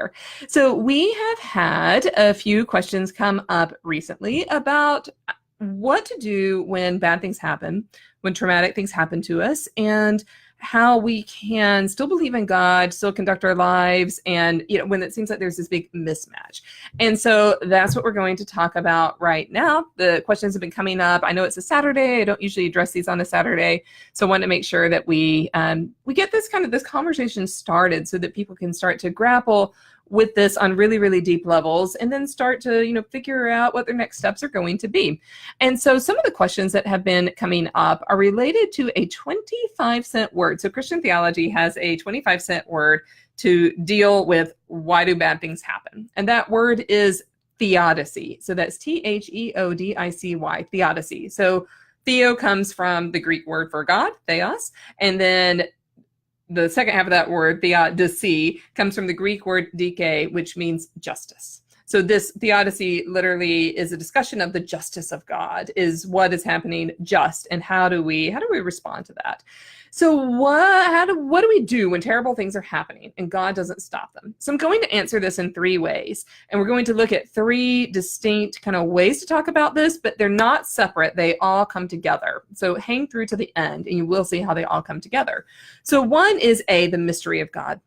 here. So we have had a few questions come up recently about what to do when bad things happen, when traumatic things happen to us, and how we can still believe in God, still conduct our lives, and when it seems like there's this big mismatch. And so that's what we're going to talk about right now. The questions have been coming up. I know it's a Saturday. I don't usually address these on a Saturday, so I want to make sure that we get this conversation started so that people can start to grapple with this on really, really deep levels, and then start to, figure out what their next steps are going to be. And so some of the questions that have been coming up are related to a 25-cent word. So Christian theology has a 25-cent word to deal with why do bad things happen. And that word is theodicy. So that's Theodicy, theodicy. So theo comes from the Greek word for God, theos, and then the second half of that word, theodicy, comes from the Greek word dike, which means justice. So this theodicy literally is a discussion of the justice of God, is what is happening just, and how do we respond to that? So what do we do when terrible things are happening and God doesn't stop them? So I'm going to answer this in three ways, and we're going to look at three distinct kind of ways to talk about this, but they're not separate. They all come together. So hang through to the end and you will see how they all come together. So one is A, the mystery of God.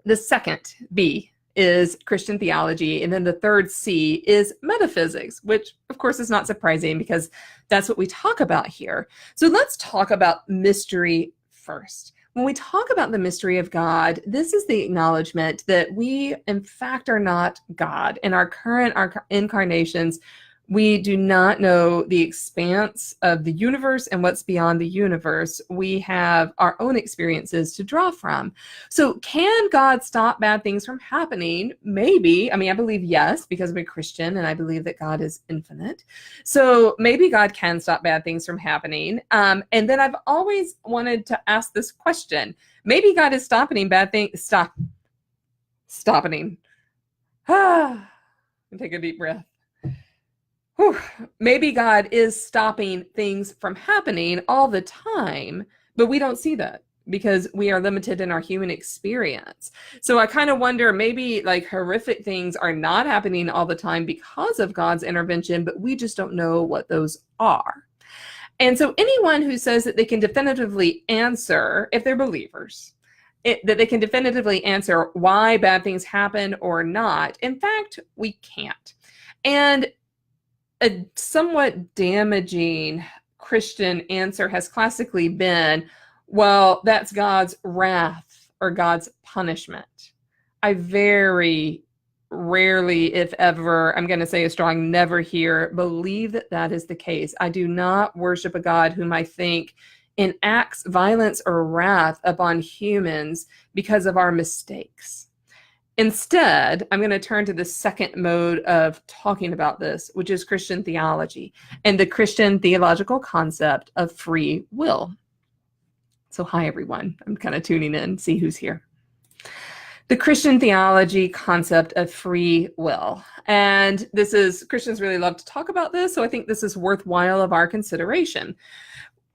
The second, B, is Christian theology. And then the third, C, is metaphysics, which of course is not surprising because that's what we talk about here. So let's talk about mystery first. When we talk about the mystery of God, this is the acknowledgement that we, in fact, are not God. In our current incarnations, we do not know the expanse of the universe and what's beyond the universe. We have our own experiences to draw from. So can God stop bad things from happening? Maybe. I believe yes, because I'm a Christian and I believe that God is infinite. So maybe God can stop bad things from happening. And then I've always wanted to ask this question. Maybe God is stopping bad things. Stopping. Take a deep breath. Whew. Maybe God is stopping things from happening all the time, but we don't see that because we are limited in our human experience. So I kind of wonder, maybe like horrific things are not happening all the time because of God's intervention, but we just don't know what those are. And so anyone who says that they can definitively answer, if they're believers, that they can definitively answer why bad things happen or not, in fact, we can't. And a somewhat damaging Christian answer has classically been, well, that's God's wrath or God's punishment. I very rarely, if ever, I'm going to say a strong never here, believe that that is the case. I do not worship a God whom I think enacts violence or wrath upon humans because of our mistakes. Instead, I'm going to turn to the second mode of talking about this, which is Christian theology and the Christian theological concept of free will. So hi, everyone. I'm kind of tuning in, see who's here. The Christian theology concept of free will. And Christians really love to talk about this, so I think this is worthwhile of our consideration.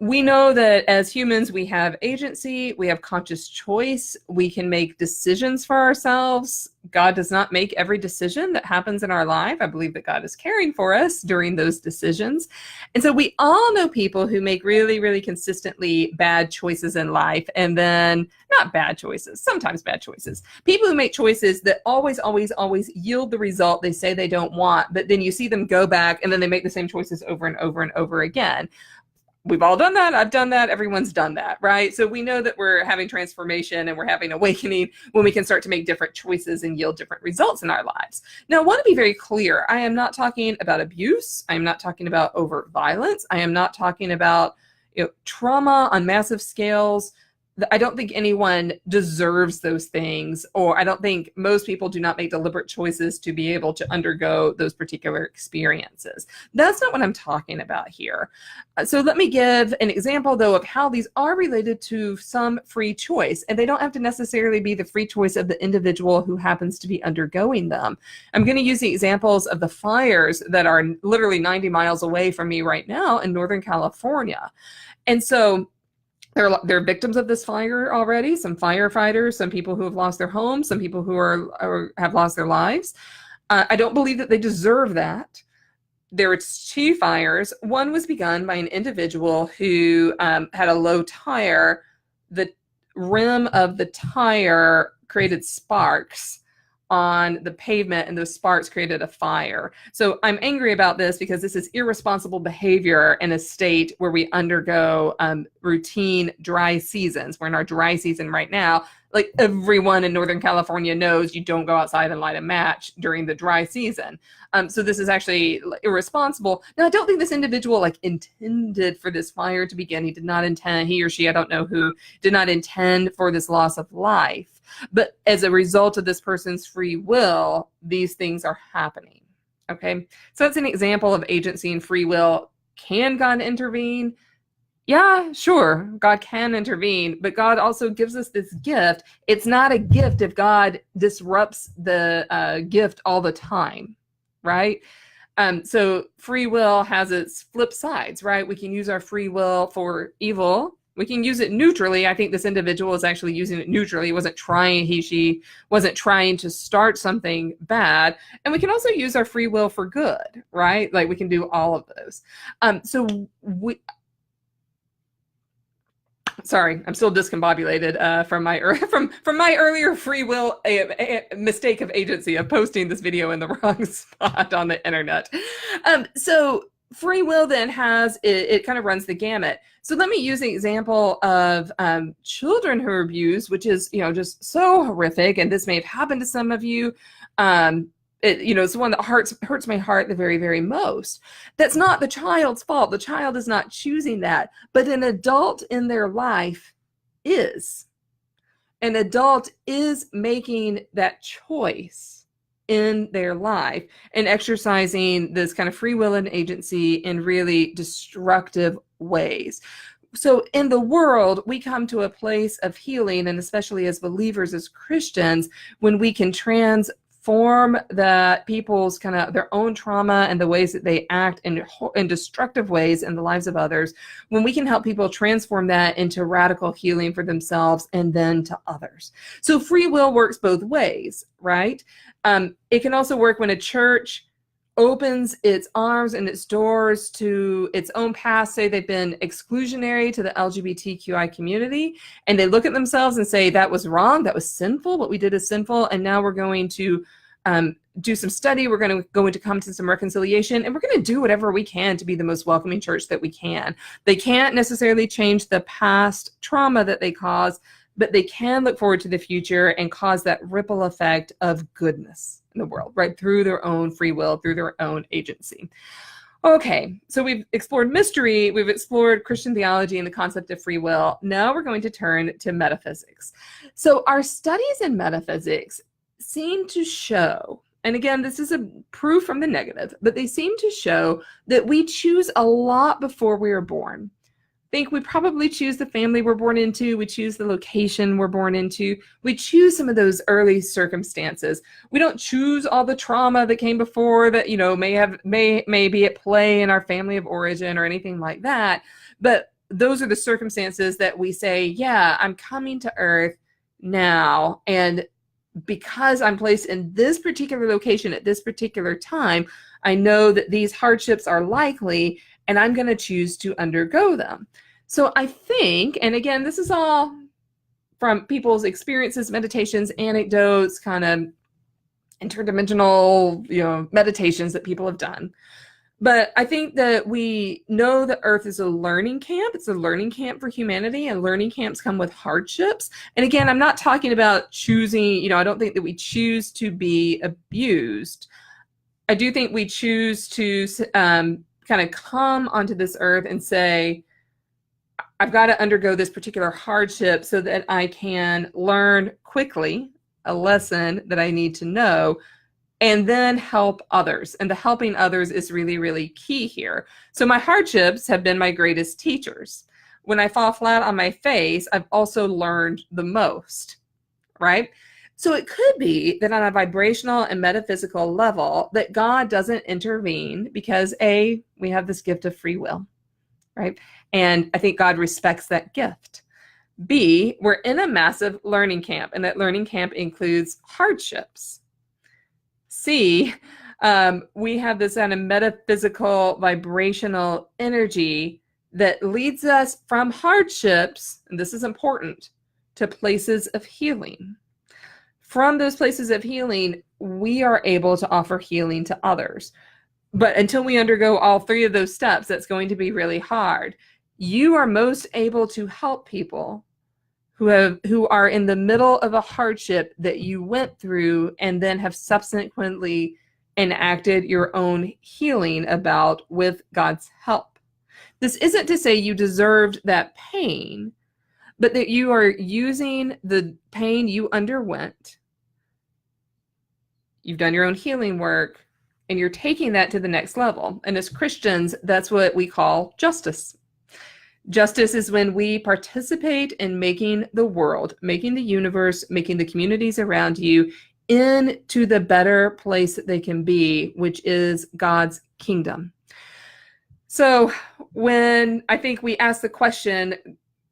We know that as humans, we have agency, we have conscious choice, we can make decisions for ourselves. God does not make every decision that happens in our life. I believe that God is caring for us during those decisions. And so we all know people who make really, really consistently bad choices in life, and then not bad choices, sometimes bad choices. People who make choices that always, always, always yield the result they say they don't want, but then you see them go back and then they make the same choices over and over and over again. We've all done that. I've done that. Everyone's done that, right? So we know that we're having transformation and we're having awakening when we can start to make different choices and yield different results in our lives. Now, I want to be very clear. I am not talking about abuse. I am not talking about overt violence. I am not talking about trauma on massive scales. I don't think anyone deserves those things, or I don't think most people do not make deliberate choices to be able to undergo those particular experiences. That's not what I'm talking about here. So let me give an example, though, of how these are related to some free choice, and they don't have to necessarily be the free choice of the individual who happens to be undergoing them. I'm going to use the examples of the fires that are literally 90 miles away from me right now in Northern California. And so They're victims of this fire already. Some firefighters, some people who have lost their homes, some people who have lost their lives. I don't believe that they deserve that. There were two fires. One was begun by an individual who had a low tire. The rim of the tire created sparks on the pavement, and those sparks created a fire. So I'm angry about this because this is irresponsible behavior in a state where we undergo routine dry seasons. We're in our dry season right now. Like everyone in Northern California knows you don't go outside and light a match during the dry season. So this is actually irresponsible. Now, I don't think this individual intended for this fire to begin. He did not intend, he or she, I don't know who, did not intend for this loss of life. But as a result of this person's free will, these things are happening. Okay, so that's an example of agency and free will. Can God intervene? Yeah, sure, God can intervene, but God also gives us this gift. It's not a gift if God disrupts the gift all the time, right? So free will has its flip sides, right? We can use our free will for evil. We can use it neutrally. I think this individual is actually using it neutrally. She wasn't trying to start something bad. And we can also use our free will for good, right? Like we can do all of those. Sorry, I'm still discombobulated from my earlier free will a mistake of agency of posting this video in the wrong spot on the internet. So free will then has it kind of runs the gamut. So let me use an example of children who are abused, which is just so horrific, and this may have happened to some of you. It's the one that hurts my heart the very, very most. That's not the child's fault. The child is not choosing that, but an adult in their life is. An adult is making that choice in their life and exercising this kind of free will and agency in really destructive ways. So in the world, we come to a place of healing, and especially as believers, as Christians, when we can transform the people's kind of their own trauma and the ways that they act in destructive ways in the lives of others, when we can help people transform that into radical healing for themselves and then to others. So free will works both ways, right? It can also work when a church opens its arms and its doors to its own past. Say they've been exclusionary to the LGBTQI community, and they look at themselves and say, that was wrong, that was sinful, what we did is sinful, and now we're going to do some study, we're going to come to some reconciliation, and we're going to do whatever we can to be the most welcoming church that we can. They can't necessarily change the past trauma that they caused, but they can look forward to the future and cause that ripple effect of goodness in the world, right? Through their own free will, through their own agency. Okay, so we've explored mystery, we've explored Christian theology and the concept of free will. Now we're going to turn to metaphysics. So our studies in metaphysics seem to show, and again, this is a proof from the negative, but they seem to show that we choose a lot before we are born. Think we probably choose the family we're born into, we choose the location we're born into, we choose some of those early circumstances. We don't choose all the trauma that came before that, may be at play in our family of origin or anything like that. But those are the circumstances that we say, yeah, I'm coming to Earth now, and because I'm placed in this particular location at this particular time, I know that these hardships are likely, and I'm going to choose to undergo them. So I think, and again, this is all from people's experiences, meditations, anecdotes, kind of interdimensional, meditations that people have done. But I think that we know that Earth is a learning camp. It's a learning camp for humanity, and learning camps come with hardships. And again, I'm not talking about choosing, I don't think that we choose to be abused. I do think we choose to kind of come onto this earth and say, I've got to undergo this particular hardship so that I can learn quickly a lesson that I need to know, and then help others. And the helping others is really, really key here. So my hardships have been my greatest teachers. When I fall flat on my face, I've also learned the most, right? So it could be that on a vibrational and metaphysical level that God doesn't intervene because we have this gift of free will, right? And I think God respects that gift. B, we're in a massive learning camp, and that learning camp includes hardships. C, we have this kind of metaphysical vibrational energy that leads us from hardships, and this is important, to places of healing. From those places of healing, we are able to offer healing to others. But until we undergo all three of those steps, that's going to be really hard. You are most able to help people who are in the middle of a hardship that you went through and then have subsequently enacted your own healing about with God's help. This isn't to say you deserved that pain, but that you are using the pain you underwent. You've done your own healing work, and you're taking that to the next level. And as Christians, that's what we call justice. Justice is when we participate in making the world, making the universe, making the communities around you into the better place that they can be, which is God's kingdom. So when I think we ask the question,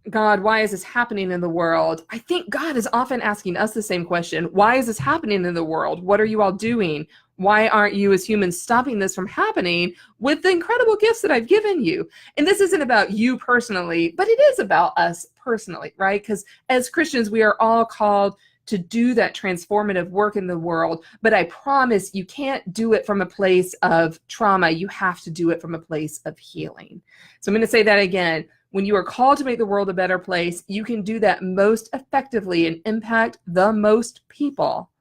God, why is this happening in the world? I think God is often asking us the same question. Why is this happening in the world? What are you all doing? Why aren't you as humans stopping this from happening with the incredible gifts that I've given you? And this isn't about you personally, but it is about us personally, right? Because as Christians, we are all called to do that transformative work in the world. But I promise you can't do it from a place of trauma. You have to do it from a place of healing. So I'm going to say that again. When you are called to make the world a better place, you can do that most effectively and impact the most people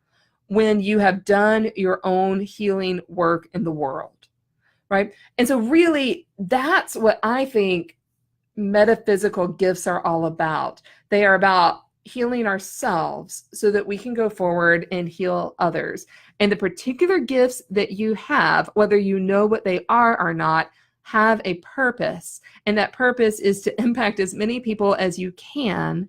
when you have done your own healing work in the world, right? And so really, that's what I think metaphysical gifts are all about. They are about healing ourselves so that we can go forward and heal others. And the particular gifts that you have, whether you know what they are or not, have a purpose. And that purpose is to impact as many people as you can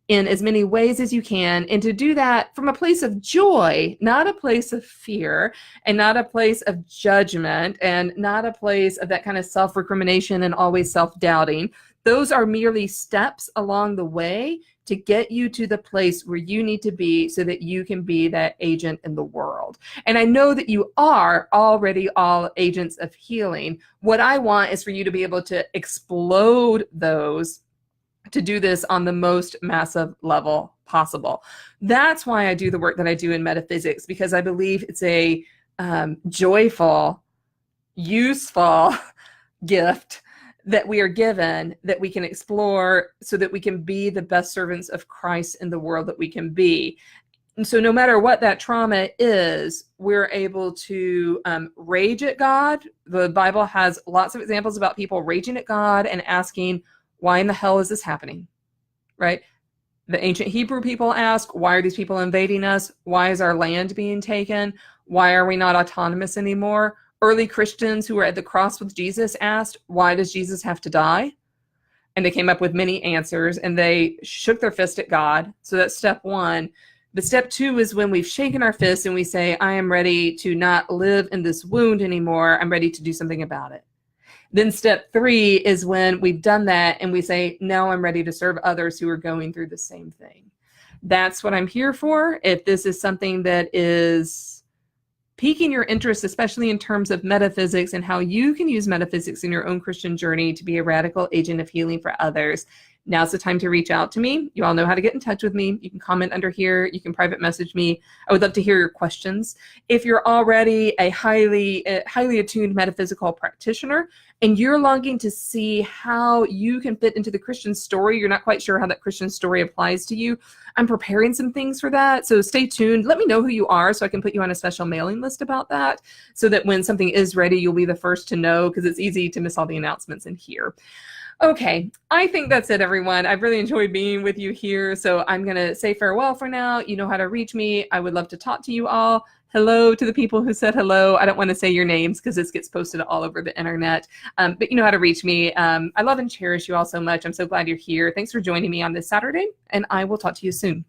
in as many ways as you can, and to do that from a place of joy, not a place of fear, and not a place of judgment, and not a place of that kind of self-recrimination and always self-doubting. Those are merely steps along the way to get you to the place where you need to be so that you can be that agent in the world. And I know that you are already all agents of healing. What I want is for you to be able to explode those, to do this on the most massive level possible. That's why I do the work that I do in metaphysics, because I believe it's a joyful, useful gift that we are given, that we can explore so that we can be the best servants of Christ in the world that we can be. And so no matter what that trauma is, we're able to rage at God. The Bible has lots of examples about people raging at God and asking, why in the hell is this happening, right? The ancient Hebrew people ask, why are these people invading us? Why is our land being taken? Why are we not autonomous anymore? Early Christians who were at the cross with Jesus asked, why does Jesus have to die? And they came up with many answers, and they shook their fist at God. So that's step one. But step two is when we've shaken our fist and we say, I am ready to not live in this wound anymore. I'm ready to do something about it. Then step three is when we've done that and we say, now I'm ready to serve others who are going through the same thing. That's what I'm here for. If this is something that is piquing your interest, especially in terms of metaphysics and how you can use metaphysics in your own Christian journey to be a radical agent of healing for others, now's the time to reach out to me. You all know how to get in touch with me. You can comment under here. You can private message me. I would love to hear your questions. If you're already a highly attuned metaphysical practitioner and you're longing to see how you can fit into the Christian story, you're not quite sure how that Christian story applies to you, I'm preparing some things for that. So stay tuned. Let me know who you are so I can put you on a special mailing list about that, so that when something is ready, you'll be the first to know, because it's easy to miss all the announcements in here. Okay, I think that's it, everyone. I've really enjoyed being with you here, so I'm going to say farewell for now. You know how to reach me. I would love to talk to you all. Hello to the people who said hello. I don't want to say your names because this gets posted all over the internet, but you know how to reach me. I love and cherish you all so much. I'm so glad you're here. Thanks for joining me on this Saturday, and I will talk to you soon.